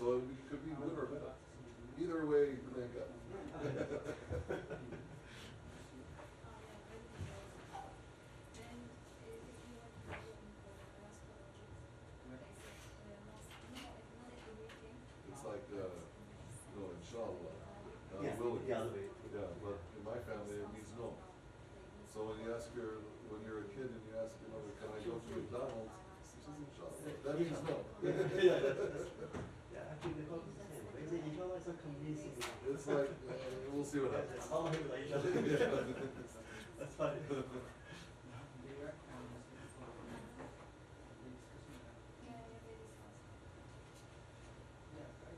So it could be good or bad. Either way, thank God. It's like, inshallah. Willing. The other way. Yeah, but in my family it means no. So when you ask when you're a kid and you ask your mother, can I go to McDonald's? She says inshallah. That means no. Yeah, actually the quote is the same. They say inshallah is not convincing. It's like, we'll see what happens. That's funny.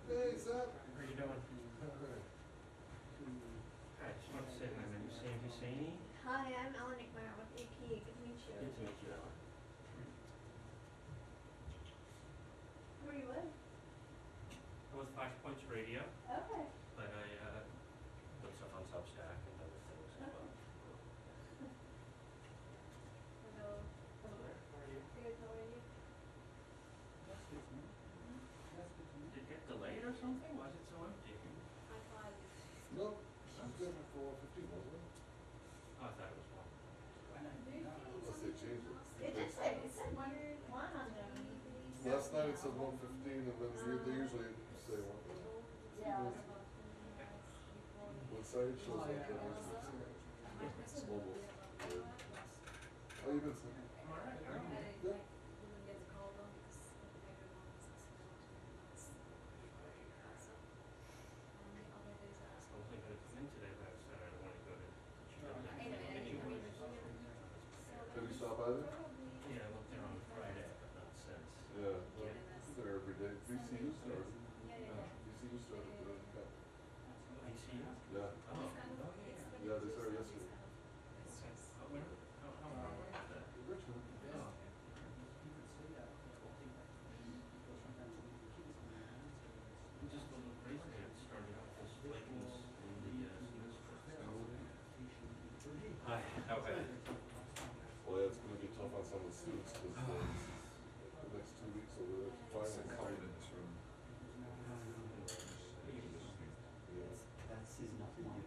Hey, Zach. How are you doing? Hi, just want to say my name is Sam Husseini. Hi, I'm Ellen McMahon with AP. Good to meet you. Good to meet you, Ellen. Where are you with? I'm with 5 Points Radio, Okay. but I put stuff on Substack and other things as well. Hello. Hello there, how are you? Good, how are you? Did it get delayed or something? Why is it so empty? I thought it. No, she's good for 15, wasn't it? Oh, I thought it was one. Unless they changed it. It did say, it said one on them. Last night it said 1:15, and then they usually say one. Yeah. What side it shows like it's mobile. How you been, Sam? I'm alright, how are you? Good. I was thinking of coming in today, but I said I don't want to go to Have you stopped by there? Yeah, I looked there on Friday, but not since. Yeah, I'm there every day. VCU started. VCU started the cup. VCU? Yeah. Oh. Yeah, they started yesterday. Okay. How long was that? Richmond. Oh. Just a little crazy. It started out this flakiness in the Hi, how are you? Well, yeah, it's going to be tough on some of the students because the next 2 weeks over there. Finally covered in this room. Yeah. That's is nothing new.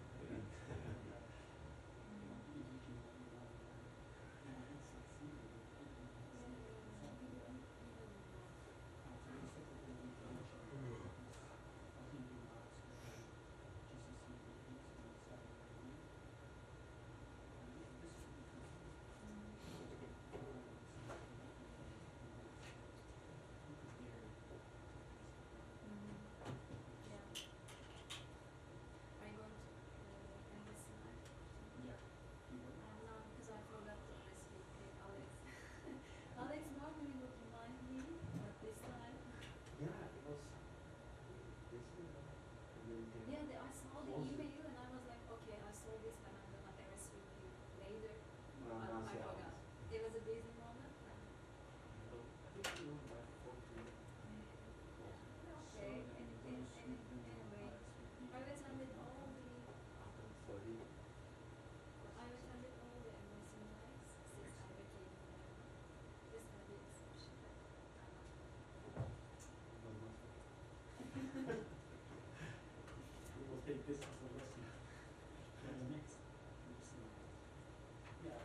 Alex normally would remind me, but this time. Yeah, because Yeah, I saw the email and I was like, okay, I saw this and I'm gonna RSVP you later. I forgot. It was a busy moment. Okay, anyway, I attended all the embassy nights since I became this kind of exception. We will take this as a lesson for the next. Yeah.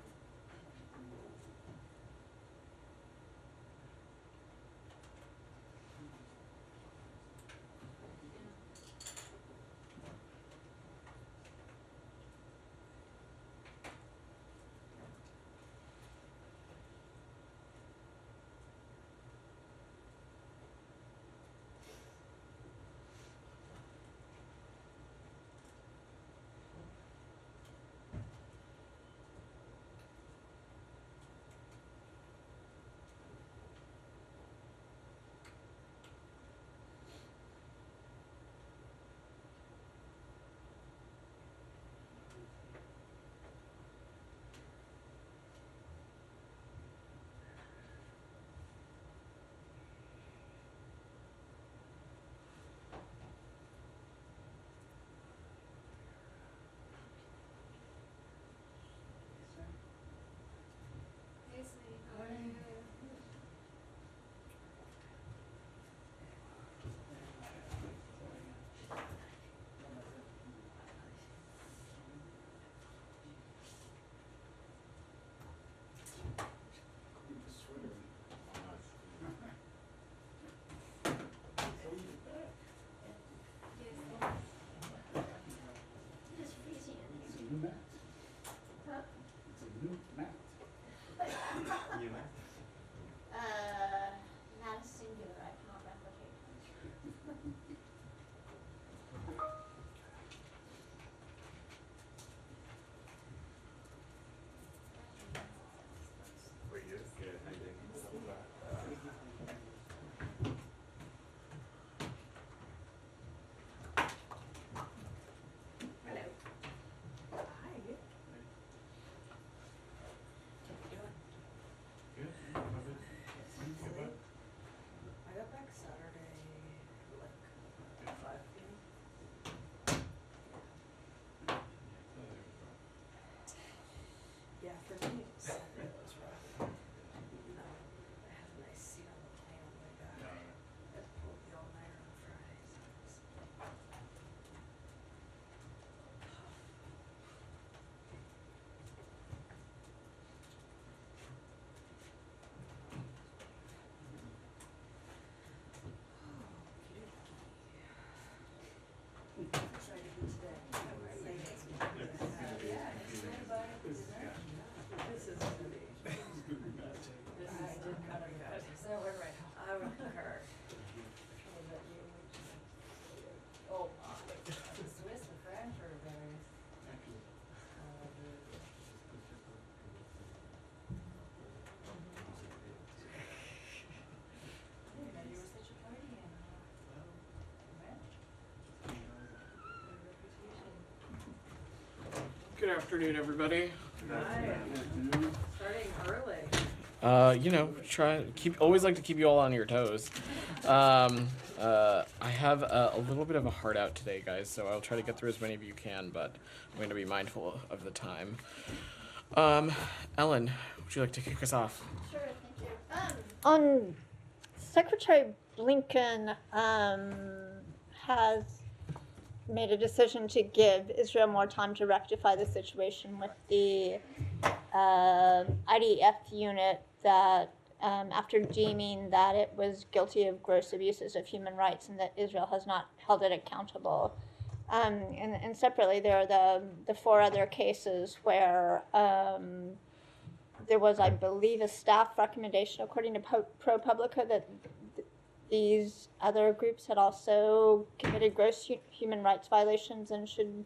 afternoon, everybody. Starting early. Always like to keep you all on your toes. I have a little bit of a heart out today, guys, so I'll try to get through as many of you can, but I'm going to be mindful of the time. Ellen, would you like to kick us off? Sure, thank you. Secretary Blinken has made a decision to give Israel more time to rectify the situation with the IDF unit that, after deeming that it was guilty of gross abuses of human rights and that Israel has not held it accountable. And separately, there are the 4 other cases where there was, I believe, a staff recommendation, according to ProPublica, that these other groups had also committed gross human rights violations and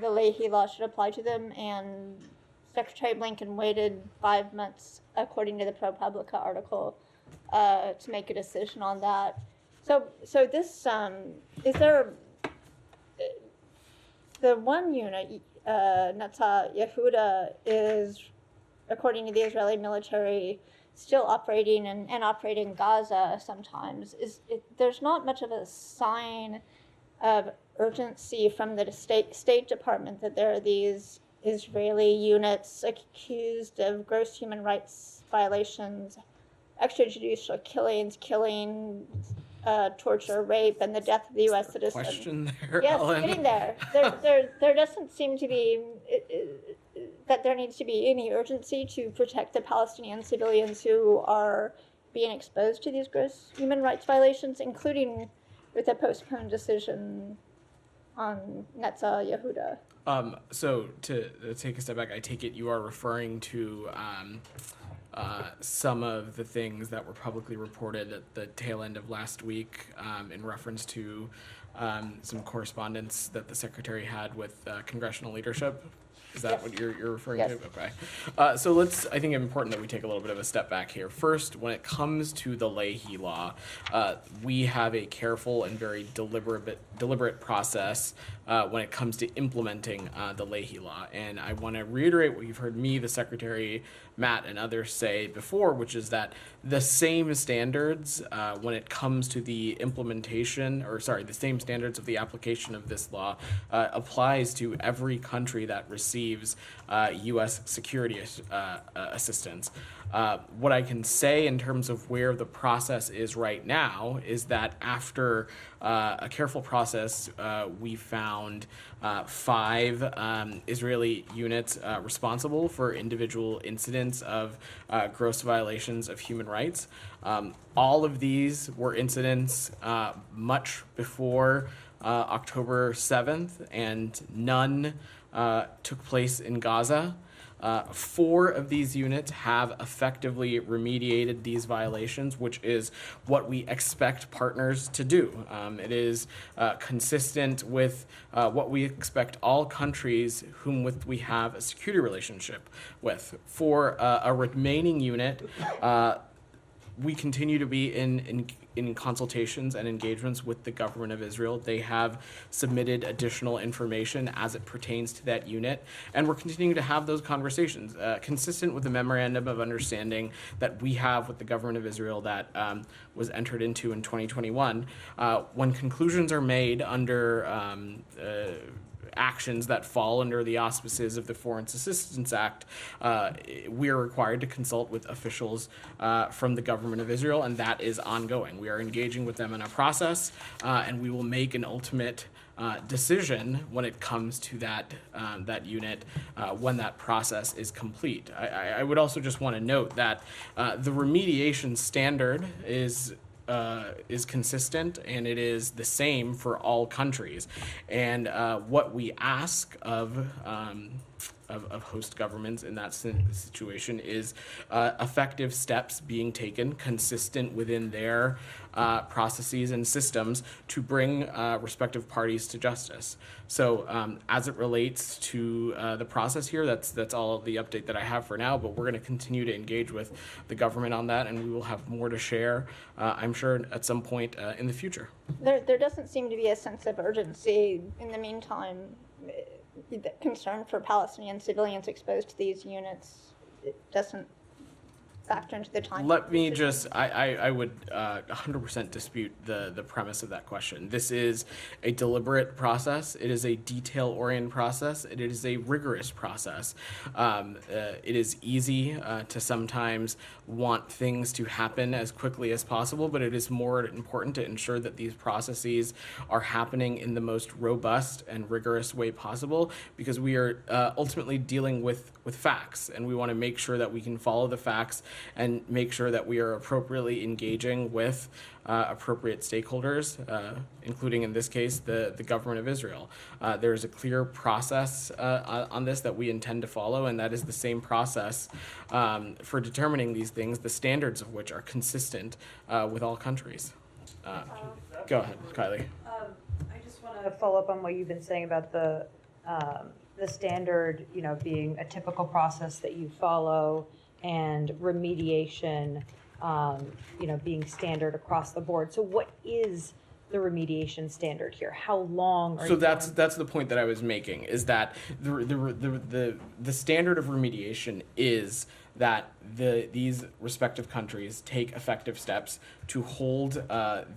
the Leahy Law should apply to them. And Secretary Blinken waited 5 months, according to the ProPublica article, to make a decision on that. So this, is there, the one unit, Netza Yehuda, is, according to the Israeli military, still operating and operating in Gaza sometimes. There's not much of a sign of urgency from the State Department that there are these Israeli units accused of gross human rights violations, extrajudicial killings, torture, rape, and the death of the U.S. citizen. Question there, Yes, Ellen. getting there. There doesn't seem to be that there needs to be any urgency to protect the Palestinian civilians who are being exposed to these gross human rights violations, including with a postponed decision on Netza Yehuda. So to take a step back, I take it you are referring to some of the things that were publicly reported at the tail end of last week in reference to some correspondence that the Secretary had with congressional leadership. Is that what you're referring to? Okay. So I think it's important that we take a little bit of a step back here. First, when it comes to the Leahy Law, we have a careful and very deliberate process when it comes to implementing the Leahy Law. And I want to reiterate what you've heard me, the Secretary, Matt, and others say before, which is that the same standards when it comes to the the same standards of the application of this law applies to every country that receives U.S. security assistance. What I can say in terms of where the process is right now is that after a careful process, we found 5 Israeli units responsible for individual incidents of gross violations of human rights. All of these were incidents much before October 7th, and none took place in Gaza. 4 of these units have effectively remediated these violations, which is what we expect partners to do. It is consistent with what we expect all countries whom we have a security relationship with. For a remaining unit, we continue to be in consultations and engagements with the government of Israel. They have submitted additional information as it pertains to that unit, and we're continuing to have those conversations, consistent with the memorandum of understanding that we have with the government of Israel that was entered into in 2021. When conclusions are made under actions that fall under the auspices of the Foreign Assistance Act, we are required to consult with officials from the government of Israel, and that is ongoing. We are engaging with them in a process, and we will make an ultimate decision when it comes to that unit when that process is complete. I would also just want to note that the remediation standard is consistent, and it is the same for all countries. And what we ask of host governments in that situation is effective steps being taken consistent within their processes and systems to bring respective parties to justice. So as it relates to the process here, that's all of the update that I have for now, but we're going to continue to engage with the government on that, and we will have more to share, I'm sure, at some point in the future. There doesn't seem to be a sense of urgency in the meantime. the concern for Palestinian civilians exposed to these units, it doesn't factor into the time. Let me just, I would 100% dispute the premise of that question. This is a deliberate process. It is a detail-oriented process. It is a rigorous process. It is easy to sometimes want things to happen as quickly as possible, but it is more important to ensure that these processes are happening in the most robust and rigorous way possible, because we are ultimately dealing with facts, and we want to make sure that we can follow the facts and make sure that we are appropriately engaging with appropriate stakeholders, including in this case the government of Israel. There is a clear process on this that we intend to follow, and that is the same process for determining these things, the standards of which are consistent with all countries. Go ahead, Kylie. I just want to follow up on what you've been saying about the standard, being a typical process that you follow, and remediation, being standard across the board. So what is the remediation standard here? How long are you? So that's the point that I was making, is that the standard of remediation is that these respective countries take effective steps to hold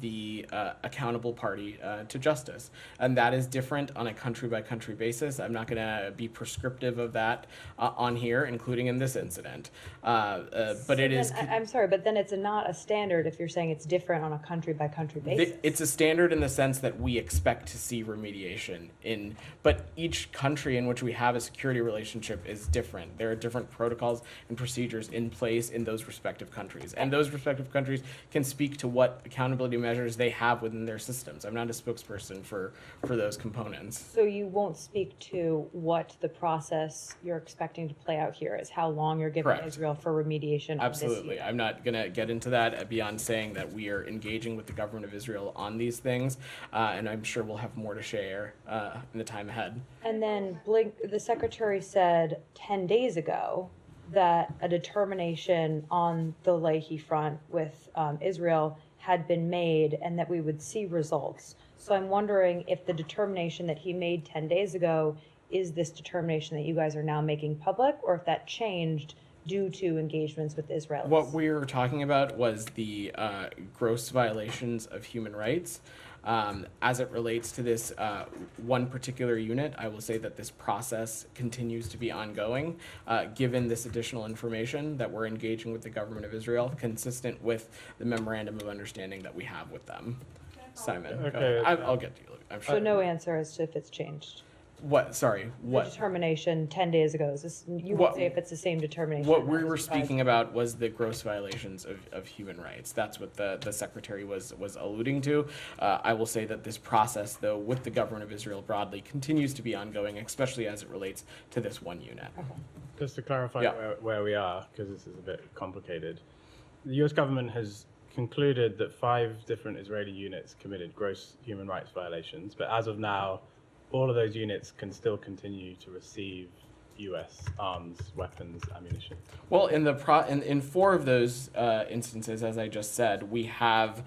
the accountable party to justice. And that is different on a country-by-country basis. I'm not going to be prescriptive of that on here, including in this incident. But it is... I'm sorry, but then it's not a standard if you're saying it's different on a country-by-country basis. It's a standard in the sense that we expect to see remediation in, but each country in which we have a security relationship is different. There are different protocols and procedures in place in those respective countries. And those respective countries can speak to what accountability measures they have within their systems. I'm not a spokesperson for those components. So you won't speak to what the process you're expecting to play out here is, how long you're giving Correct. Israel for remediation. Absolutely. I'm not going to get into that beyond saying that we are engaging with the government of Israel on these things, and I'm sure we'll have more to share in the time ahead. And then the secretary said 10 days ago that a determination on the Leahy front with Israel had been made and that we would see results. So I'm wondering if the determination that he made 10 days ago is this determination that you guys are now making public, or if that changed due to engagements with Israelis. What we were talking about was the gross violations of human rights. As it relates to this one particular unit, I will say that this process continues to be ongoing, given this additional information that we're engaging with the government of Israel, consistent with the memorandum of understanding that we have with them. Simon, Okay. I'll get to you. I'm sure. So no answer as to if it's changed. What? Sorry. What? The determination 10 days ago. Is this, you won't say if it's the same determination. What we were speaking about was the gross violations of human rights. That's what the secretary was alluding to. I will say that this process, though, with the government of Israel broadly, continues to be ongoing, especially as it relates to this one unit. Just to clarify where we are, because this is a bit complicated, the U.S. government has concluded that 5 different Israeli units committed gross human rights violations, but as of now, all of those units can still continue to receive U.S. arms, weapons, ammunition. Well, in 4 of those instances, as I just said, we have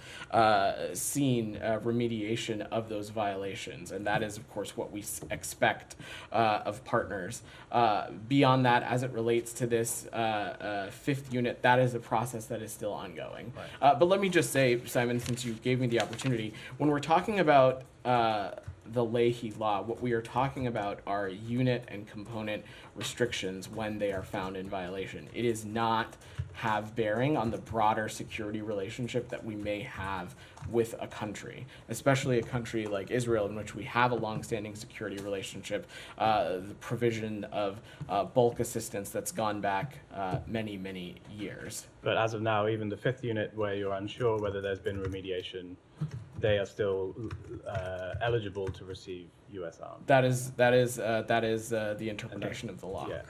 seen remediation of those violations, and that is, of course, what we expect of partners. Beyond that, as it relates to this 5th unit, that is a process that is still ongoing. Right. But let me just say, Simon, since you gave me the opportunity, when we're talking about the Leahy Law, what we are talking about are unit and component restrictions when they are found in violation. It is not have bearing on the broader security relationship that we may have with a country, especially a country like Israel, in which we have a longstanding security relationship, the provision of bulk assistance that's gone back many, many years. But as of now, even the 5th unit, where you're unsure whether there's been remediation, they are still eligible to receive U.S. arms. That is the interpretation of the law. Yeah,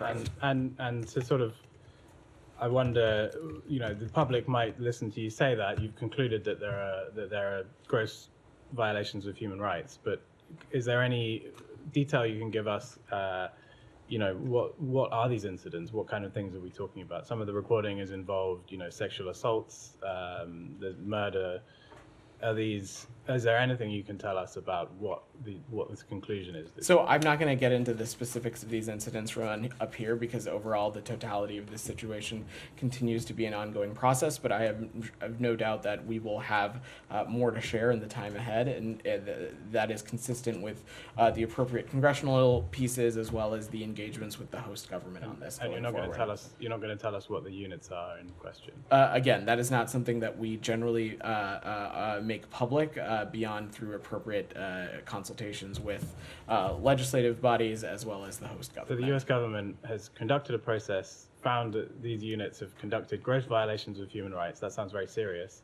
and to sort of, I wonder, the public might listen to you say that you've concluded that there are gross violations of human rights, but is there any detail you can give us? What are these incidents? What kind of things are we talking about? Some of the reporting has involved, sexual assaults, there's murder. Are these is there anything you can tell us about what this conclusion is? So I'm not going to get into the specifics of these incidents from up here because overall the totality of this situation continues to be an ongoing process, but I have no doubt that we will have more to share in the time ahead, and that is consistent with the appropriate congressional pieces as well as the engagements with the host government on this. And you're not going going to tell us. You're not going to tell us what the units are in question. Again, that is not something that we generally make public beyond through appropriate consultations with legislative bodies as well as the host government. So the U.S. government has conducted a process, found that these units have conducted gross violations of human rights. That sounds very serious,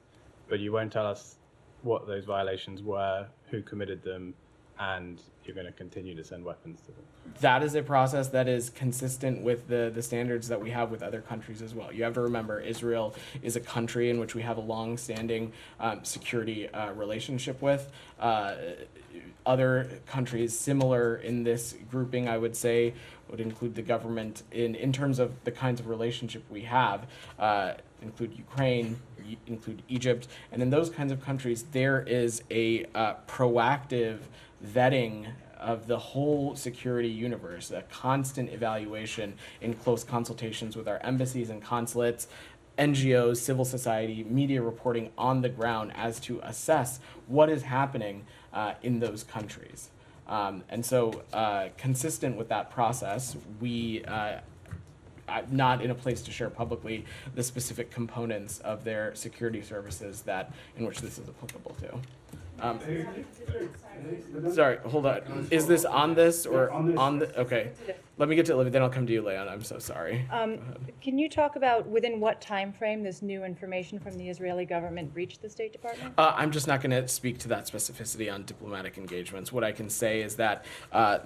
but you won't tell us what those violations were, who committed them, and you're going to continue to send weapons to them. That is a process that is consistent with the standards that we have with other countries as well. You have to remember, Israel is a country in which we have a long-standing security relationship with. Other countries similar in this grouping, I would say, would include the government in terms of the kinds of relationship we have, include Ukraine, include Egypt, and in those kinds of countries, there is a proactive vetting of the whole security universe, a constant evaluation in close consultations with our embassies and consulates, NGOs, civil society, media reporting on the ground as to assess what is happening in those countries. And so consistent with that process, I'm not in a place to share publicly the specific components of their security services in which this is applicable to. Sorry, hold on. Is this on this or on the? Okay, let me get to Olivia. Then I'll come to you, Leon. I'm so sorry. Can you talk about within what time frame this new information from the Israeli government reached the State Department? I'm just not going to speak to that specificity on diplomatic engagements. What I can say is that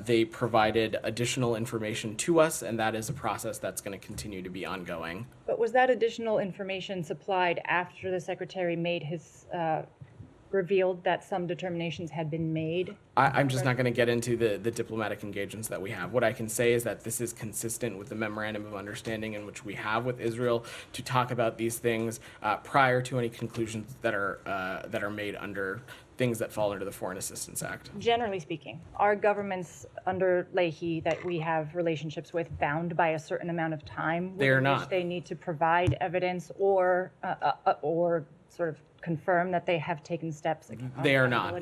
they provided additional information to us, and that is a process that's going to continue to be ongoing. But was that additional information supplied after the Secretary made his revealed that some determinations had been made? I'm just not going to get into the diplomatic engagements that we have. What I can say is that this is consistent with the memorandum of understanding in which we have with Israel to talk about these things prior to any conclusions that are made under things that fall under the Foreign Assistance Act. Generally speaking, are governments under Leahy that we have relationships with bound by a certain amount of time? They are not. Which they need to provide evidence or sort of confirm that they have taken steps against They are not.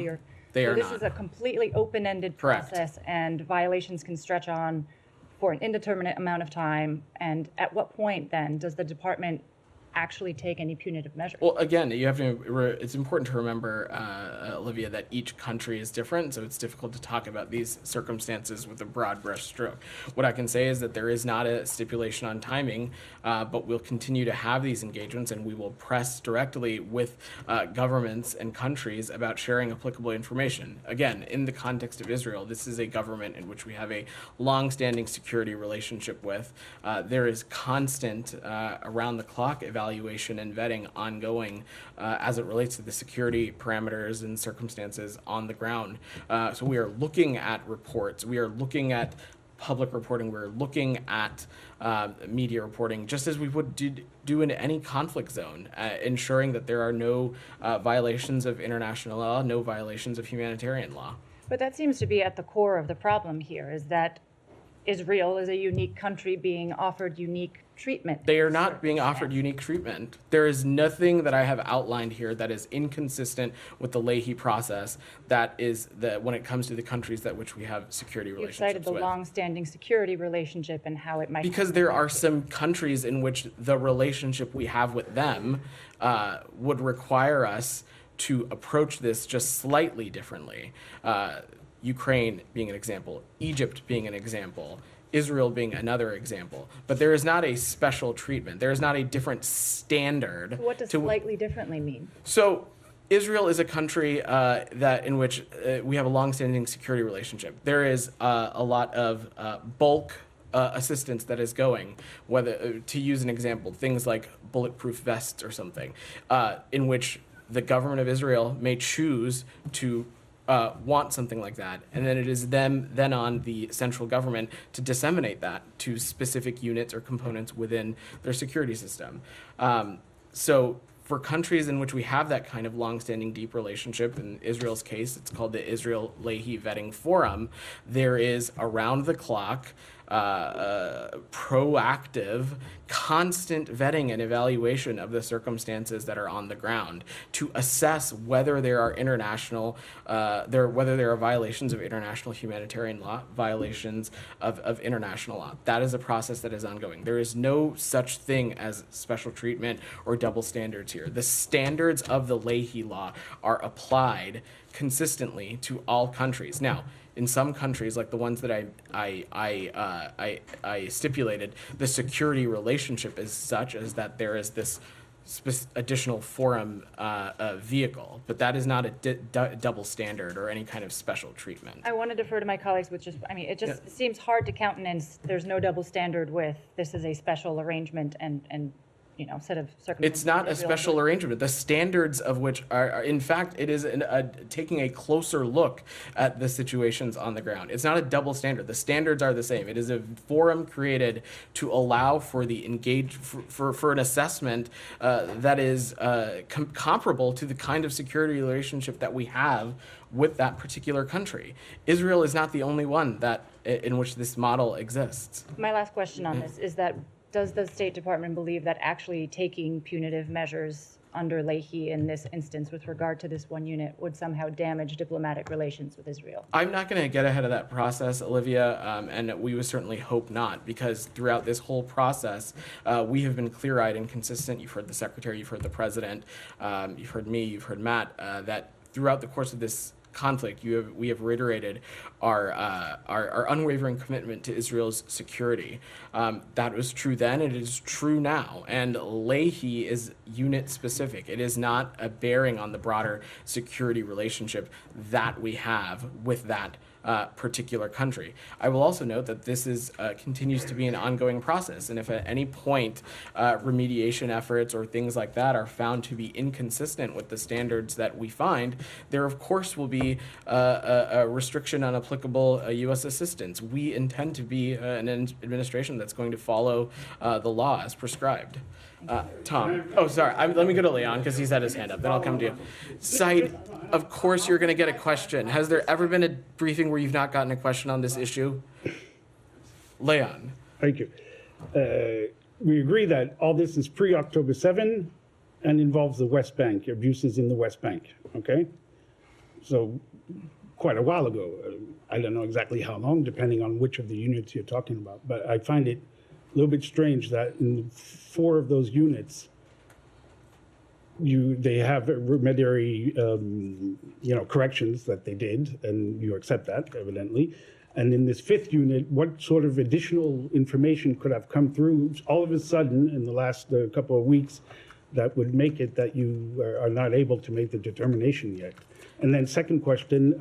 They are this not. is a completely open-ended Correct. process, and violations can stretch on for an indeterminate amount of time. And at what point then does the department actually take any punitive measures? Well, again, you have to. It's important to remember, Olivia, that each country is different, so it's difficult to talk about these circumstances with a broad brush stroke. What I can say is that there is not a stipulation on timing, but we'll continue to have these engagements, and we will press directly with governments and countries about sharing applicable information. Again, in the context of Israel, this is a government in which we have a long-standing security relationship with. There is constant, around-the-clock evaluation and vetting ongoing as it relates to the security parameters and circumstances on the ground. So we are looking at reports. We are looking at public reporting. We're looking at media reporting, just as we would do in any conflict zone, ensuring that there are no violations of international law, no violations of humanitarian law. But that seems to be at the core of the problem here, is that Israel is a unique country being offered unique treatment. They are not being offered unique treatment. There is nothing that I have outlined here that is inconsistent with the Leahy process that is when it comes to the countries that which we have security You've relationships cited the with. long-standing security relationship and how it might... Because there are some countries in which the relationship we have with them would require us to approach this just slightly differently. Ukraine being an example, Egypt being an example, Israel being another example. But there is not a special treatment. There is not a different standard. What does slightly differently mean? So Israel is a country in which we have a long-standing security relationship. There is a lot of bulk assistance that is going, whether to use an example, things like bulletproof vests or something, in which the government of Israel may choose to want something like that, and then it is then on the central government to disseminate that to specific units or components within their security system. So For countries in which we have that kind of longstanding deep relationship, in Israel's case, it's called the Israel Leahy Vetting Forum, there is around the clock, proactive, constant vetting and evaluation of the circumstances that are on the ground to assess whether there are whether there are violations of international humanitarian law, violations of international law. That is a process that is ongoing. There is no such thing as special treatment or double standards here. The standards of the Leahy Law are applied consistently to all countries. Now, in some countries, like the ones that I stipulated, the security relationship is such as that there is this additional forum vehicle, but that is not a double standard or any kind of special treatment. I want to defer to my colleagues with it just seems hard to countenance. There's no double standard with this is a special arrangement and set of circumstances. It's not a special arrangement. The standards of which are in fact, it is taking a closer look at the situations on the ground. It's not a double standard. The standards are the same. It is a forum created to allow for the for an assessment that is comparable to the kind of security relationship that we have with that particular country. Israel is not the only one in which this model exists. My last question on this is that does the State Department believe that actually taking punitive measures under Leahy in this instance with regard to this one unit would somehow damage diplomatic relations with Israel? I'm not going to get ahead of that process, Olivia, and we would certainly hope not, because throughout this whole process, we have been clear-eyed and consistent. You've heard the Secretary, you've heard the President, you've heard me, you've heard Matt, that throughout the course of this conflict, we have reiterated our unwavering commitment to Israel's security. That was true then, and it is true now. And Leahy is unit specific. It is not a bearing on the broader security relationship that we have with that particular country. I will also note that this continues to be an ongoing process, and if at any point remediation efforts or things like that are found to be inconsistent with the standards that we find, there of course will be a restriction on applicable U.S. assistance. We intend to be an administration that's going to follow the law as prescribed. Tom. Oh, sorry. Let me go to Leon because he's had his hand up. Then I'll come to you. Said, of course you're going to get a question. Has there ever been a briefing where you've not gotten a question on this issue? Leon. Thank you. We agree that all this is pre-October 7 and involves the West Bank, abuses in the West Bank, okay? So quite a while ago. I don't know exactly how long, depending on which of the units you're talking about, but I find it a little bit strange that in 4 of those units, they have remediary, corrections that they did, and you accept that, evidently. And in this 5th unit, what sort of additional information could have come through all of a sudden in the last couple of weeks that would make it that you are not able to make the determination yet? And then second question,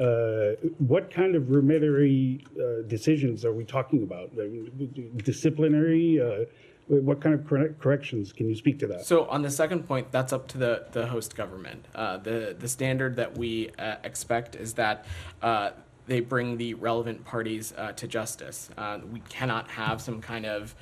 what kind of remediary decisions are we talking about? Disciplinary? What kind of corrections? Can you speak to that? So on the second point, that's up to the host government. The standard that we expect is that they bring the relevant parties to justice. We cannot have some kind of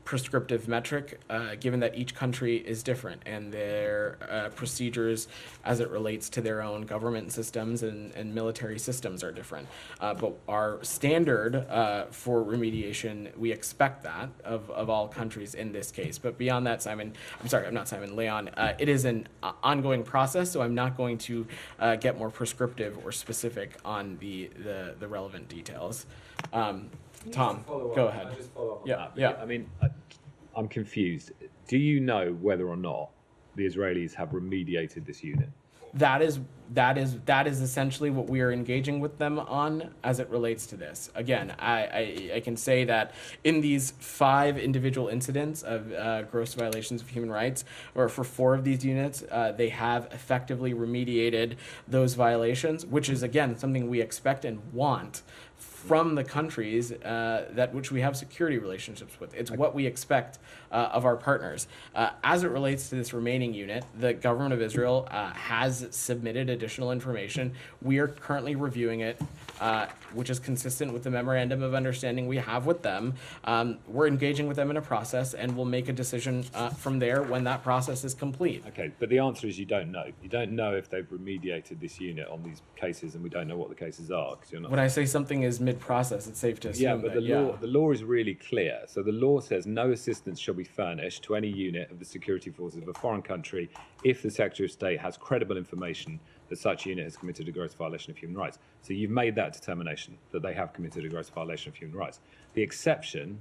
prescriptive metric, given that each country is different and their procedures as it relates to their own government systems and military systems are different. But our standard for remediation, we expect that of all countries in this case. But beyond that, Leon, it is an ongoing process, so I'm not going to get more prescriptive or specific on the relevant details. Tom, go ahead. Yeah. I mean, I'm confused. Do you know whether or not the Israelis have remediated this unit? That is essentially what we are engaging with them on as it relates to this. Again, I can say that in these 5 individual incidents of gross violations of human rights, or for 4 of these units, they have effectively remediated those violations, which is, again, something we expect and want from the countries that which we have security relationships with. It's what we expect of our partners. As it relates to this remaining unit, the government of Israel has submitted additional information. We are currently reviewing it. which is consistent with the memorandum of understanding we have with them. We're engaging with them in a process, and we'll make a decision from there when that process is complete. Okay, but the answer is you don't know. You don't know if they've remediated this unit on these cases, and we don't know what the cases are because you're not. When I say something is mid-process, it's safe to assume. Yeah, but the law is really clear. So the law says no assistance shall be furnished to any unit of the security forces of a foreign country if the Secretary of State has credible information that such unit has committed a gross violation of human rights. So you've made that determination that they have committed a gross violation of human rights. The exception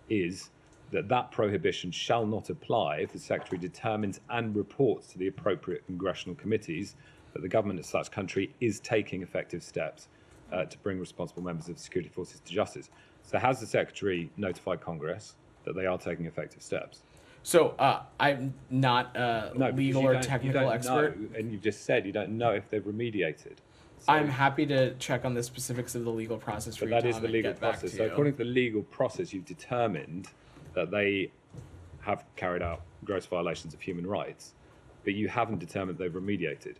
is that prohibition shall not apply if the Secretary determines and reports to the appropriate congressional committees that the government of such country is taking effective steps to bring responsible members of the security forces to justice. So has the Secretary notified Congress that they are taking effective steps? So I'm not a legal or technical expert. Know, and you've just said you don't know if they've remediated. So, I'm happy to check on the specifics of the legal process for you, that is Tom, the and legal get back process. to So you. according to the legal process, you've determined that they have carried out gross violations of human rights, but you haven't determined they've remediated.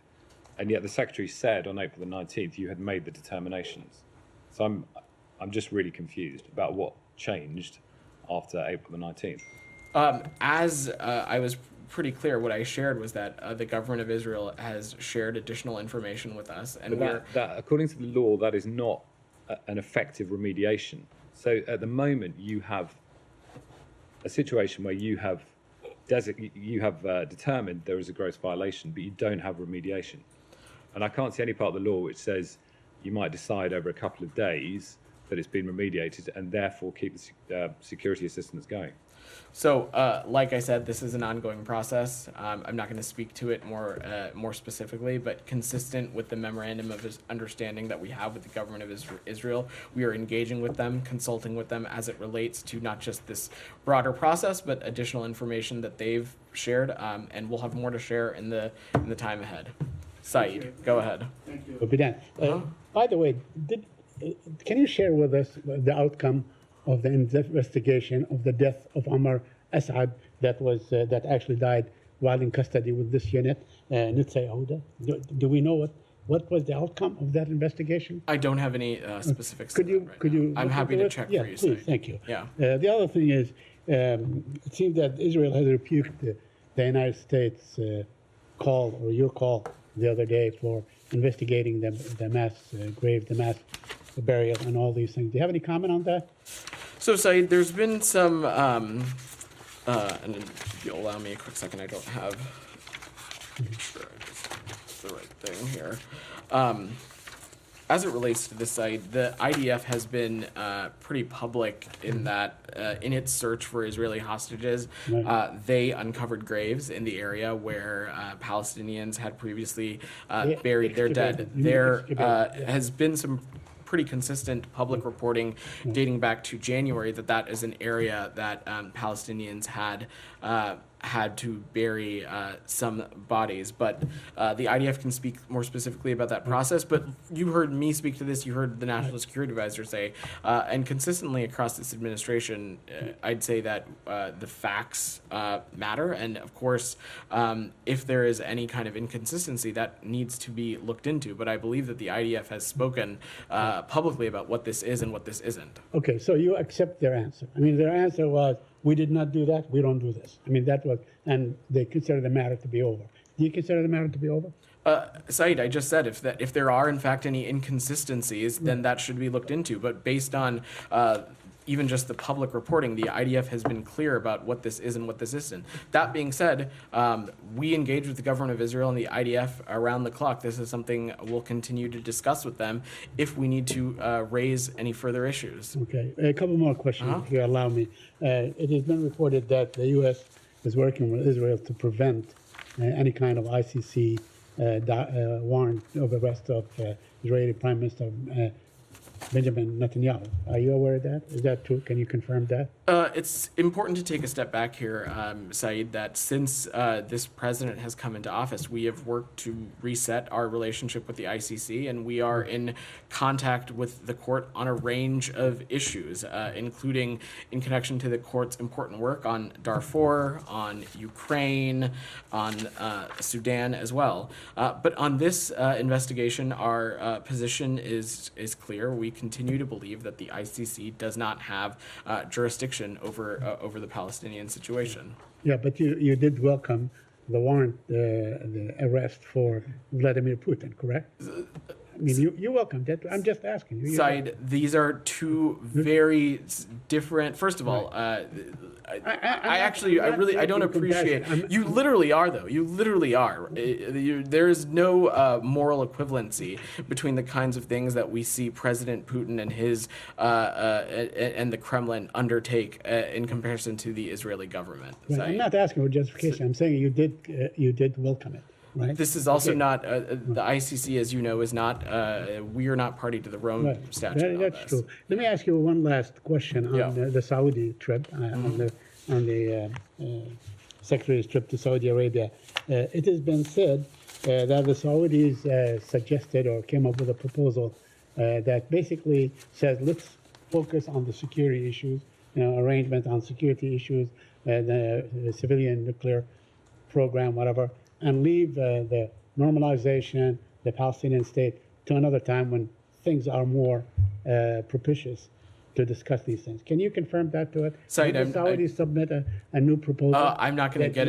And yet the Secretary said on April the 19th you had made the determinations. So I'm just really confused about what changed after April the 19th. As I was pretty clear, what I shared was that the government of Israel has shared additional information with us, and that, according to the law, that is not an effective remediation. So at the moment, you have a situation where you have determined there is a gross violation, but you don't have remediation. And I can't see any part of the law which says you might decide over a couple of days that it's been remediated and therefore keep the security assistance going. So, like I said, this is an ongoing process. I'm not going to speak to it more specifically, but consistent with the memorandum of understanding that we have with the government of Israel, we are engaging with them, consulting with them as it relates to not just this broader process, but additional information that they've shared, and we'll have more to share in the time ahead. Saeed, go ahead. Thank you. Vedant, by the way, can you share with us the outcome of the investigation of the death of Omar Asad that actually died while in custody with this unit, Nitzay Ouda? Do we know what was the outcome of that investigation? I don't have any specifics. Could you? I'm happy to check for you. Please, Saeed. thank you. Yeah. The other thing is, it seems that Israel has rebuked the United States call, or your call the other day, for investigating the mass grave, the mass burial, and all these things. Do you have any comment on that? So, Saeed, there's been some, and if you'll allow me a quick second, I don't have the right thing here. As it relates to this site, the IDF has been pretty public in that in its search for Israeli hostages, they uncovered graves in the area where Palestinians had previously buried their dead. There has been some pretty consistent public reporting dating back to January that is an area that Palestinians had to bury some bodies, but the IDF can speak more specifically about that process. But you heard me speak to this, you heard the National Security Advisor say, and consistently across this administration, I'd say that the facts matter, and of course, if there is any kind of inconsistency, that needs to be looked into. But I believe that the IDF has spoken publicly about what this is and what this isn't. Okay, so you accept their answer. I mean, their answer was, we did not do that, we don't do this. I mean, that was, and they consider the matter to be over. Do you consider the matter to be over? Saeed, I just said if there are in fact any inconsistencies, then that should be looked into. But based on even just the public reporting, the IDF has been clear about what this is and what this isn't. That being said, we engage with the government of Israel and the IDF around the clock. This is something we'll continue to discuss with them if we need to raise any further issues. Okay, a couple more questions, if you allow me. It has been reported that the U.S. is working with Israel to prevent any kind of ICC warrant of arrest of Israeli Prime Minister Benjamin Netanyahu. Are you aware of that? Is that true? Can you confirm that? It's important to take a step back here, Saeed, that since this president has come into office, we have worked to reset our relationship with the ICC, and we are in contact with the court on a range of issues, including in connection to the court's important work on Darfur, on Ukraine, on Sudan as well. But on this investigation, our position is clear. We continue to believe that the ICC does not have jurisdiction over the Palestinian situation. Yeah, but you did welcome the warrant, the arrest for Vladimir Putin, correct? I mean, you welcomed it. I'm just asking you. Saeed, these are two very different. First of all, I don't appreciate. You literally are, though. You literally are. There is no moral equivalency between the kinds of things that we see President Putin and his and the Kremlin undertake in comparison to the Israeli government. Right. I'm not asking for justification. I'm saying you did welcome it. Right. This is also not the ICC, as you know, is not. We are not party to the Rome Statute. That's true. Let me ask you one last question on the Saudi trip, on the Secretary's trip to Saudi Arabia. It has been said that the Saudis suggested or came up with a proposal that basically says let's focus on the security issues, arrangement on security issues, the civilian nuclear program, whatever, and leave the normalization, the Palestinian state, to another time when things are more propitious to discuss these things. Can you confirm that to it? Saeed, Did the Saudis submit a new proposal? I'm not going to get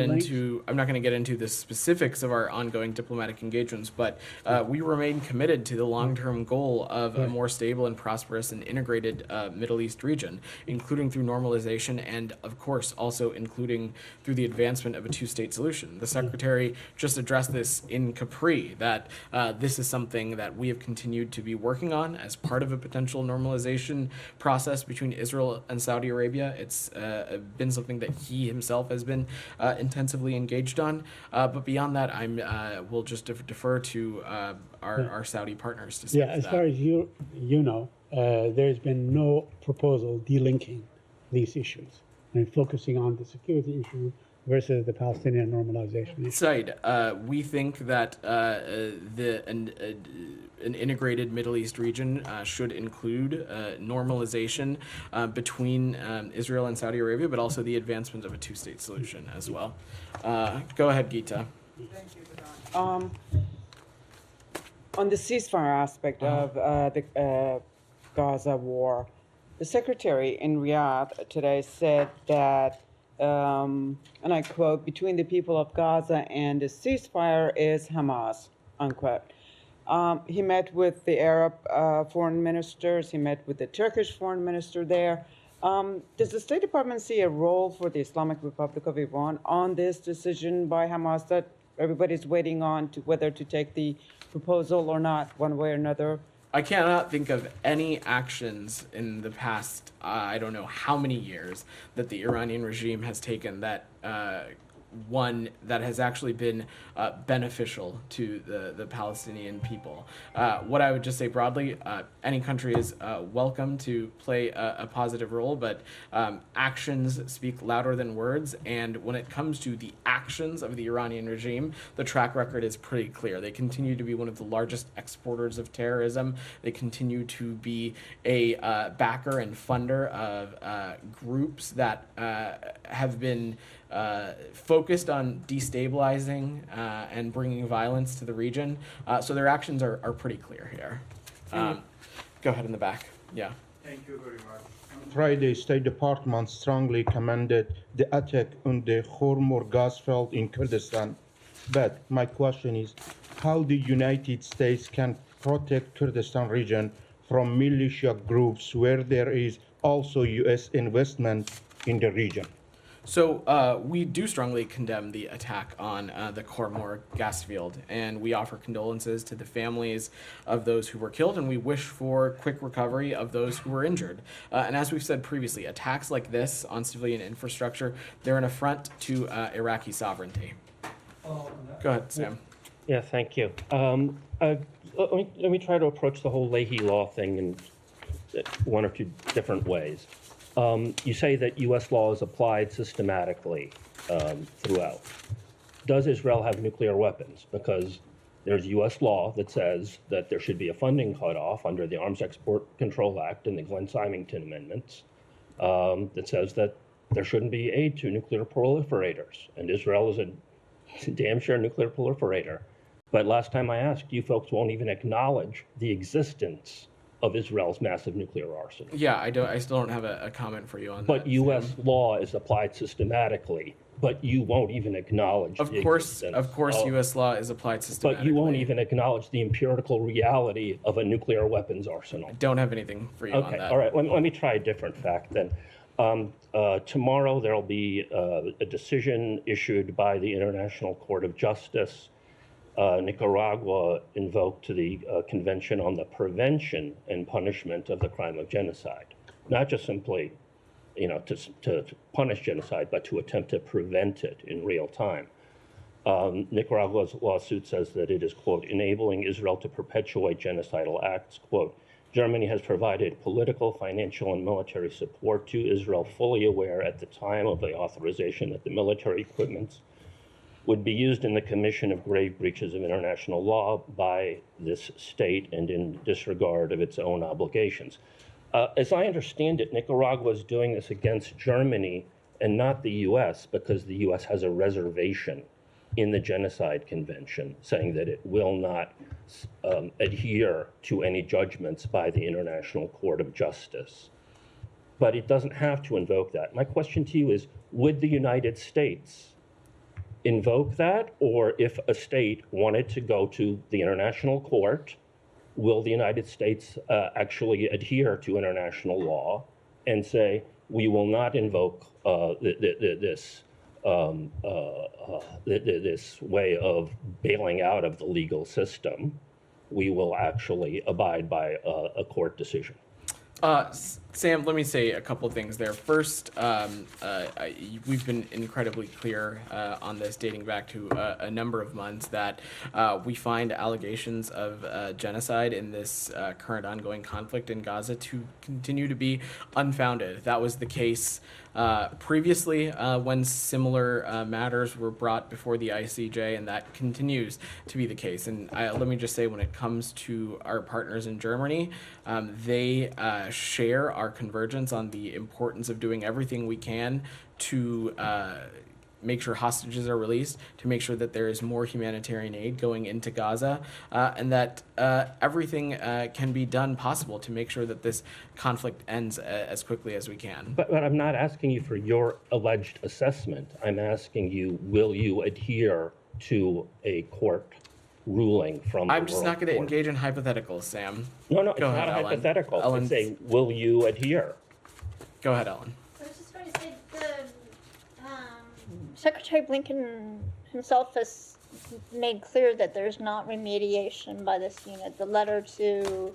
into the specifics of our ongoing diplomatic engagements, but we remain committed to the long-term goal of a more stable and prosperous and integrated Middle East region, including through normalization and, of course, also including through the advancement of a two-state solution. The Secretary just addressed this in Capri, that this is something that we have continued to be working on as part of a potential normalization process between Israel and Saudi Arabia. It's been something that he himself has been intensively engaged on. But beyond that, we'll just defer to our Saudi partners to speak to that. As far as you know, there's been no proposal delinking these issues and focusing on the security issue versus the Palestinian normalization issue. Said, we think that an integrated Middle East region should include normalization between Israel and Saudi Arabia, but also the advancement of a two-state solution as well. Go ahead, Geeta. Thank you, Vedant. On the ceasefire aspect of the Gaza war, the Secretary in Riyadh today said that, and I quote, between the people of Gaza and the ceasefire is Hamas, unquote. He met with the Arab foreign ministers. He met with the Turkish foreign minister there. Does the State Department see a role for the Islamic Republic of Iran on this decision by Hamas that everybody's waiting on to whether to take the proposal or not, one way or another? I cannot think of any actions in the past, I don't know how many years, that the Iranian regime has taken that one that has actually been beneficial to the Palestinian people. What I would just say broadly, any country is welcome to play a positive role, but actions speak louder than words. And when it comes to the actions of the Iranian regime, the track record is pretty clear. They continue to be one of the largest exporters of terrorism. They continue to be a backer and funder of groups that have been focused on destabilizing and bringing violence to the region. So their actions are pretty clear here. Go ahead in the back. Yeah. Thank you very much. On Friday, State Department strongly commended the attack on the Hormuz gas field in Kurdistan. But my question is, how the United States can protect Kurdistan region from militia groups where there is also U.S. investment in the region? So we do strongly condemn the attack on the Hormuz gas field, and we offer condolences to the families of those who were killed, and we wish for quick recovery of those who were injured. And as we've said previously, attacks like this on civilian infrastructure, they're an affront to Iraqi sovereignty. Go ahead, Sam. Yeah, thank you. Let me try to approach the whole Leahy Law thing in one or two different ways. You say that U.S. law is applied systematically throughout. Does Israel have nuclear weapons? Because there's U.S. law that says that there should be a funding cutoff under the Arms Export Control Act and the Glenn-Symington Amendments that says that there shouldn't be aid to nuclear proliferators. And Israel is a damn sure nuclear proliferator. But last time I asked, you folks won't even acknowledge the existence of Israel's massive nuclear arsenal. Yeah, I still don't have a comment for you on that. But U.S. law is applied systematically, but you won't even acknowledge Of course, U.S. law is applied systematically. But you won't even acknowledge the empirical reality of a nuclear weapons arsenal. I don't have anything for you on that. All right, let me try a different fact then. Tomorrow there will be a decision issued by the International Court of Justice. Nicaragua invoked the Convention on the Prevention and Punishment of the Crime of Genocide. Not just simply, to punish genocide, but to attempt to prevent it in real time. Nicaragua's lawsuit says that it is, quote, enabling Israel to perpetuate genocidal acts, quote, Germany has provided political, financial, and military support to Israel, fully aware at the time of the authorization that the military equipment would be used in the commission of grave breaches of international law by this state and in disregard of its own obligations. As I understand it, Nicaragua is doing this against Germany and not the U.S. because the U.S. has a reservation in the Genocide Convention saying that it will not adhere to any judgments by the International Court of Justice. But it doesn't have to invoke that. My question to you is, would the United States invoke that? Or if a state wanted to go to the international court, will the United States actually adhere to international law and say, we will not invoke this way of bailing out of the legal system? We will actually abide by a court decision. Sam, let me say a couple things there. First, we've been incredibly clear on this, dating back to a number of months, that we find allegations of genocide in this current ongoing conflict in Gaza to continue to be unfounded. That was the case previously when similar matters were brought before the ICJ, and that continues to be the case. And let me just say, when it comes to our partners in Germany, they share our convergence on the importance of doing everything we can to make sure hostages are released, to make sure that there is more humanitarian aid going into Gaza, and that everything can be done possible to make sure that this conflict ends as quickly as we can. But I'm not asking you for your alleged assessment. I'm asking you, will you adhere to a court ruling from the I'm just not going to World Court? engage in hypotheticals, Sam. No, it's Go not ahead, a Ellen. hypothetical. Ellen. I say, will you adhere? Go ahead, Ellen. I was just going to say, Secretary Blinken himself has made clear that there's not remediation by this unit. The letter to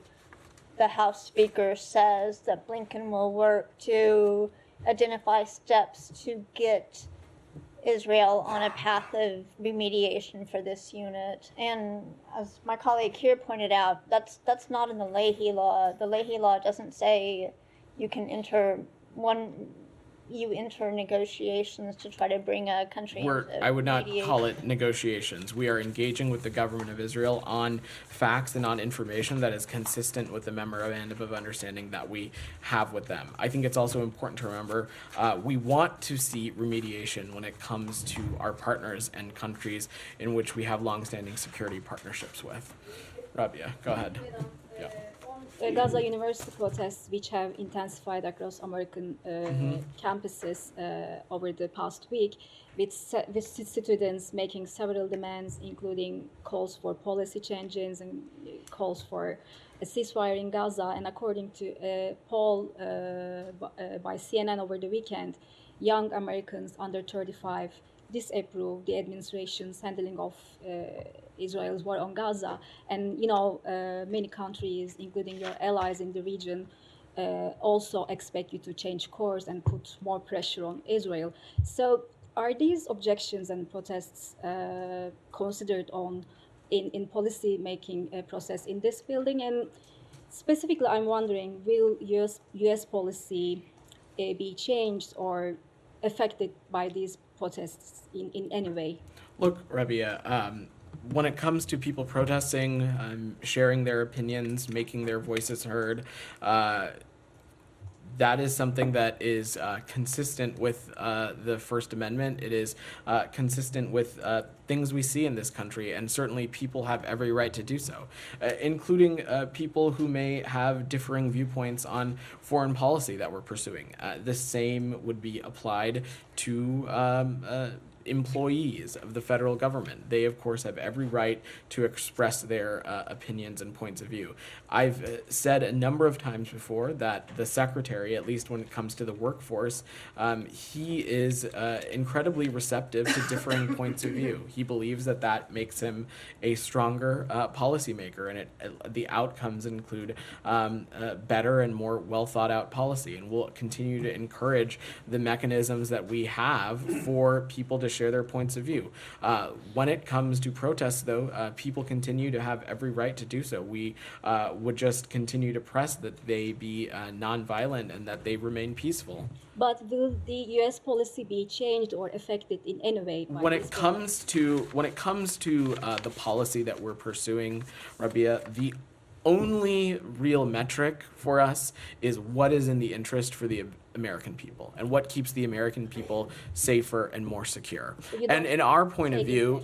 the House Speaker says that Blinken will work to identify steps to get Israel on a path of remediation for this unit. And as my colleague here pointed out, that's not in the Leahy Law. The Leahy Law doesn't say you can enter negotiations to try to bring a country into I would not mediation. call it negotiations. We are engaging with the government of Israel on facts and on information that is consistent with the memorandum of understanding that we have with them. I think it's also important to remember we want to see remediation when it comes to our partners and countries in which we have longstanding security partnerships with. Rabia, go ahead. Yeah. Gaza University protests, which have intensified across American campuses over the past week, with students making several demands, including calls for policy changes and calls for a ceasefire in Gaza. And according to a poll by CNN over the weekend, young Americans under 35 disapprove the administration's handling of Israel's war on Gaza. And, many countries, including your allies in the region, also expect you to change course and put more pressure on Israel. So are these objections and protests considered in policy making process in this building? And specifically, I'm wondering, will U.S. policy be changed or affected by these protests in any way? Look, Rabia, when it comes to people protesting, sharing their opinions, making their voices heard, that is something that is consistent with the First Amendment. It is consistent with things we see in this country, and certainly people have every right to do so, including people who may have differing viewpoints on foreign policy that we're pursuing. The same would be applied to employees of the federal government. They, of course, have every right to express their opinions and points of view. I've said a number of times before that the secretary, at least when it comes to the workforce, he is incredibly receptive to differing points of view. He believes that that makes him a stronger policymaker, and the outcomes include better and more well thought out policy, and we'll continue to encourage the mechanisms that we have for people to share their points of view. When it comes to protests, though, people continue to have every right to do so. We would just continue to press that they be nonviolent and that they remain peaceful. But will the U.S. policy be changed or affected in any way? When it comes to the policy that we're pursuing, Rabia, the only real metric for us is what is in the interest for the American people and what keeps the American people safer and more secure. And in our point of view,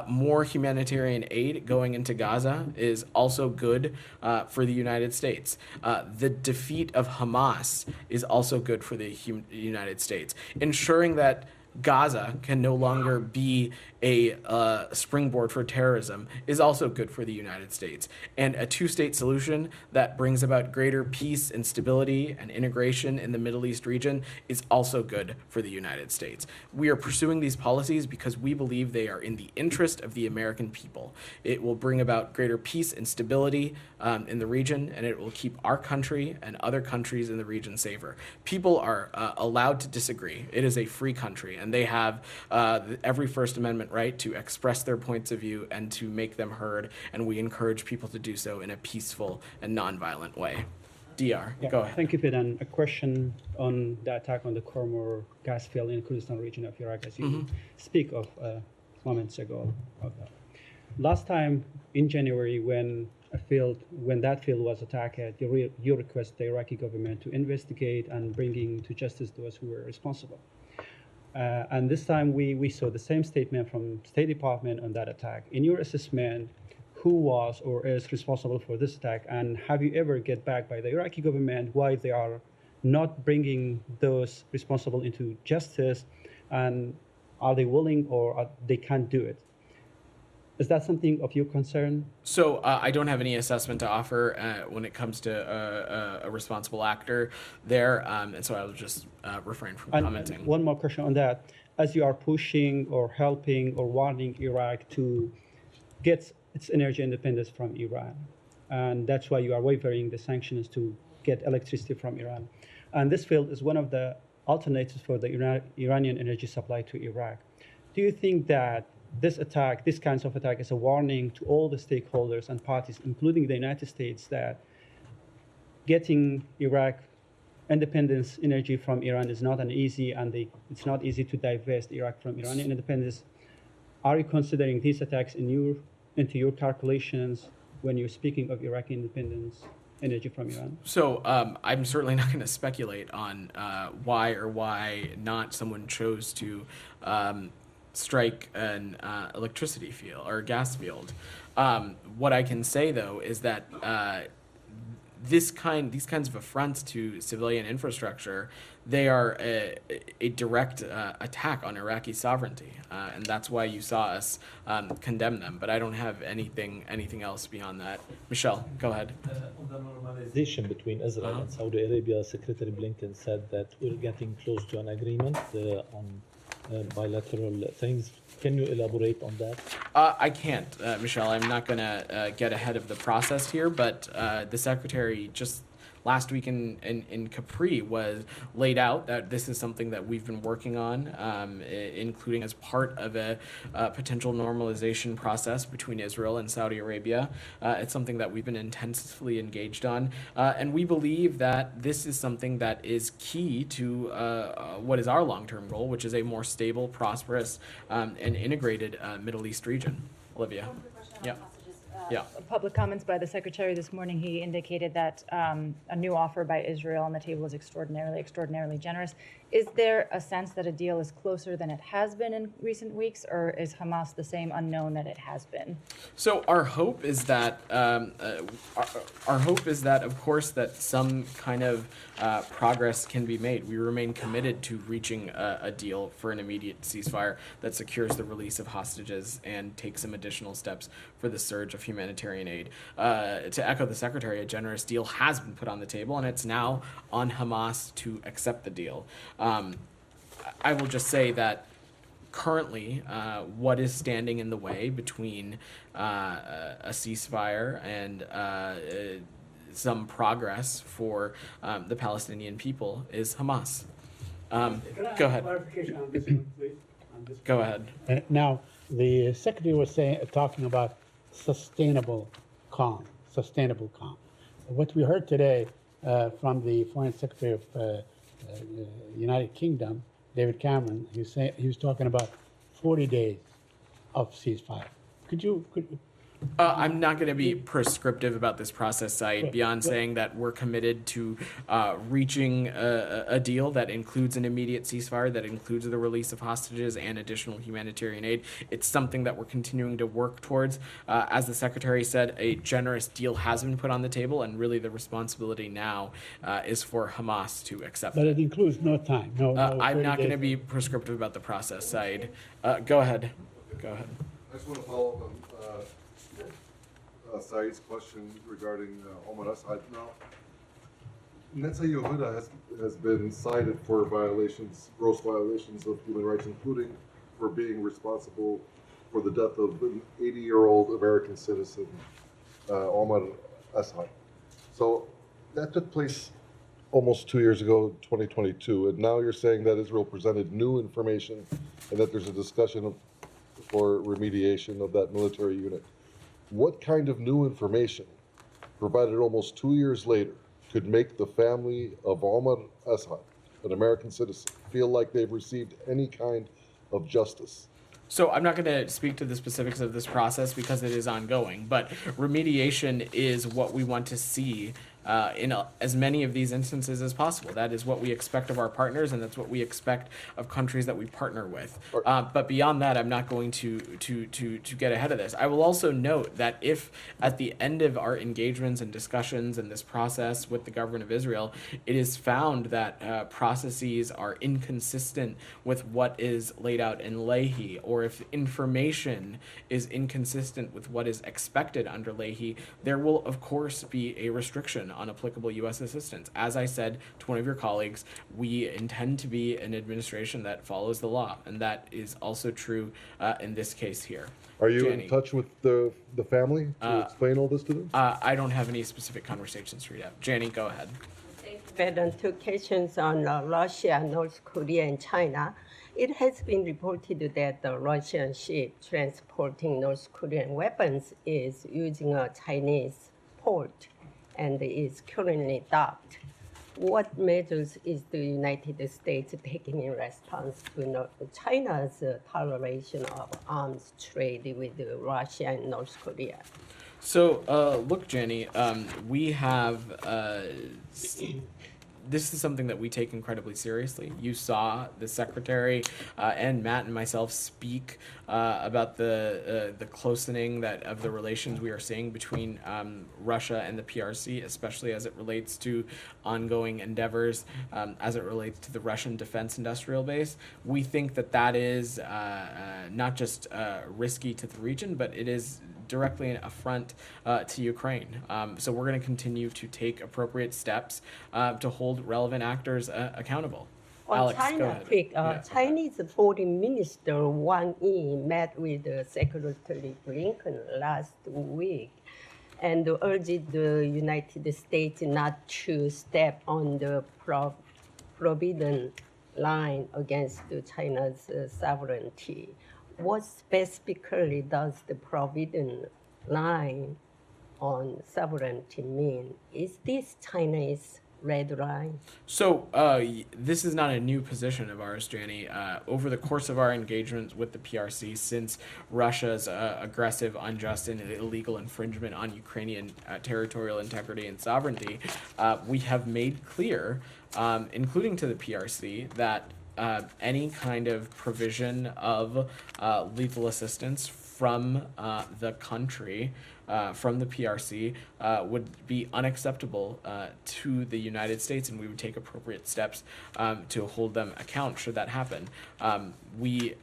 more humanitarian aid going into Gaza is also good for the United States. The defeat of Hamas is also good for the United States. Ensuring that Gaza can no longer be a springboard for terrorism is also good for the United States. And a two-state solution that brings about greater peace and stability and integration in the Middle East region is also good for the United States. We are pursuing these policies because we believe they are in the interest of the American people. It will bring about greater peace and stability in the region, and it will keep our country and other countries in the region safer. People are allowed to disagree. It is a free country, and they have every First Amendment right to express their points of view and to make them heard, and we encourage people to do so in a peaceful and nonviolent way. DR, go ahead. Thank you, Vedant. A question on the attack on the Kurdish gas field in Kurdistan region of Iraq, as you speak of moments ago. Last time in January, when that field was attacked, you request the Iraqi government to investigate and bringing to justice those who were responsible. And this time we saw the same statement from State Department on that attack. In your assessment, who was or is responsible for this attack, and have you ever get back by the Iraqi government why they are not bringing those responsible into justice, and are they willing or they can't do it? Is that something of your concern? So I don't have any assessment to offer when it comes to a responsible actor there, and so I will just refrain from commenting. One more question on that. As you are pushing or helping or wanting Iraq to get its energy independence from Iran, and that's why you are wavering the sanctions to get electricity from Iran. And this field is one of the alternatives for the Iranian energy supply to Iraq. Do you think that this kinds of attack is a warning to all the stakeholders and parties, including the United States, that getting Iraq independence energy from Iran is not easy, and it's not easy to divest Iraq from Iranian independence? Are you considering these attacks into your calculations when you're speaking of Iraqi independence energy from Iran? So I'm certainly not going to speculate on why or why not someone chose to strike an electricity field or a gas field. What I can say, though, is that these kinds of affronts to civilian infrastructure, they are a direct attack on Iraqi sovereignty, and that's why you saw us condemn them. But I don't have anything else beyond that. Michelle, go ahead. On the normalization between Israel and Saudi Arabia, Secretary Blinken said that we're getting close to an agreement on bilateral things. Can you elaborate on that? I can't, Michelle. I'm not going to get ahead of the process here, but the Secretary just last week in Capri was laid out that this is something that we've been working on, including as part of a potential normalization process between Israel and Saudi Arabia. It's something that we've been intensively engaged on, and we believe that this is something that is key to what is our long-term goal, which is a more stable, prosperous, and integrated Middle East region. Olivia. Yeah. Yeah. Public comments by the Secretary this morning, he indicated that a new offer by Israel on the table is extraordinarily generous. Is there a sense that a deal is closer than it has been in recent weeks, or is Hamas the same unknown that it has been? So our hope is that, of course, that some kind of progress can be made. We remain committed to reaching a deal for an immediate ceasefire that secures the release of hostages and takes some additional steps for the surge of humanitarian aid. To echo the Secretary, a generous deal has been put on the table, and it's now on Hamas to accept the deal. I will just say that currently, what is standing in the way between a ceasefire and some progress for the Palestinian people is Hamas. Go ahead. Clarification on this one, please. Go ahead. Now, the Secretary was talking about sustainable calm. What we heard today from the Foreign Secretary of United Kingdom, David Cameron, he was talking about 40 days of ceasefire. Could I'm not going to be prescriptive about this process, Saeed, beyond saying that we're committed to reaching a deal that includes an immediate ceasefire, that includes the release of hostages and additional humanitarian aid. It's something that we're continuing to work towards. As the Secretary said, a generous deal has been put on the table, and really the responsibility now is for Hamas to accept it. But it includes no time. I'm not going to be prescriptive about the process, Saeed. Go ahead. Go ahead. I just want to follow up on Saeed's question regarding Omar Assad. Now, Netza Yehuda has been cited for gross violations of human rights, including for being responsible for the death of an 80-year-old American citizen, Omar Assad. So that took place almost 2 years ago, 2022, and now you're saying that Israel presented new information and that there's a discussion for remediation of that military unit. What kind of new information, provided almost 2 years later, could make the family of Omar Assad, an American citizen, feel like they've received any kind of justice? So I'm not going to speak to the specifics of this process because it is ongoing, but remediation is what we want to see in as many of these instances as possible. That is what we expect of our partners, and that's what we expect of countries that we partner with. But beyond that, I'm not going to get ahead of this. I will also note that if at the end of our engagements and discussions in this process with the government of Israel, it is found that processes are inconsistent with what is laid out in Leahy, or if information is inconsistent with what is expected under Leahy, there will of course be a restriction on applicable U.S. assistance. As I said to one of your colleagues, we intend to be an administration that follows the law, and that is also true in this case here. Are you Jenny, in touch with the family to explain all this to them? I don't have any specific conversations to read out. Jenny, go ahead. Vedant, two questions on Russia, North Korea, and China. It has been reported that the Russian ship transporting North Korean weapons is using a Chinese port and is currently docked. What measures is the United States taking in response to China's toleration of arms trade with Russia and North Korea? So, look, Jenny, we have this is something that we take incredibly seriously. You saw the Secretary and Matt and myself speak about the closening of the relations we are seeing between Russia and the PRC, especially as it relates to ongoing endeavors, as it relates to the Russian defense industrial base. We think that is not just risky to the region, but it is directly an affront to Ukraine. So we're going to continue to take appropriate steps to hold relevant actors accountable. On Alex, China, go ahead. quick, Yeah. Chinese Foreign Minister Wang Yi met with Secretary Blinken last week. and urged the United States not to step on the forbidden line against China's sovereignty. What specifically does the forbidden line on sovereignty mean? Is this China's red line? So this is not a new position of ours, Janie. Over the course of our engagement with the PRC, since Russia's aggressive, unjust, and illegal infringement on Ukrainian territorial integrity and sovereignty, we have made clear, including to the PRC, that any kind of provision of lethal assistance from the country, from the PRC, would be unacceptable to the United States, and we would take appropriate steps to hold them account should that happen. We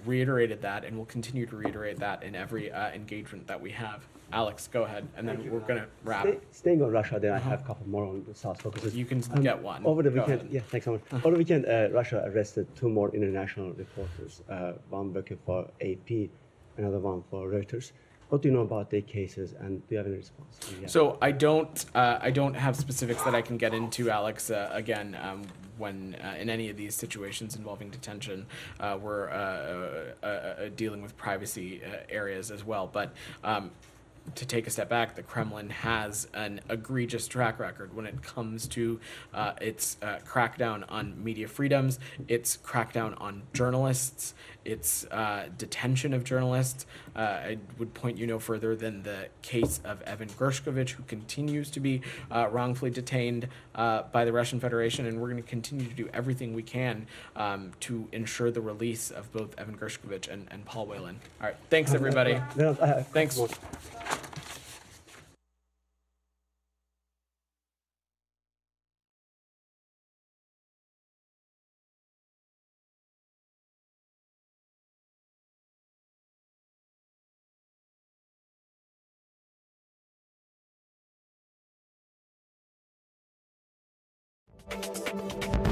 reiterated that, and will continue to reiterate that in every engagement that we have. Alex, go ahead, and then we're going to wrap. Staying on Russia, then I have a couple more on the South Caucasus. You can get one. Over the Go weekend, ahead. yeah, thanks so much. Over the weekend, Russia arrested 2 more international reporters, one working for AP, another one for Reuters. What do you know about their cases, and do you have any response? So I don't have specifics that I can get into, Alex. Again, when in any of these situations involving detention, we're dealing with privacy areas as well. But to take a step back, the Kremlin has an egregious track record when it comes to its crackdown on media freedoms, its crackdown on journalists, its detention of journalists. I would point you no further than the case of Evan Gershkovich, who continues to be wrongfully detained by the Russian Federation, and we're going to continue to do everything we can to ensure the release of both Evan Gershkovich and Paul Whelan. All right, thanks everybody. Thanks. Thank you.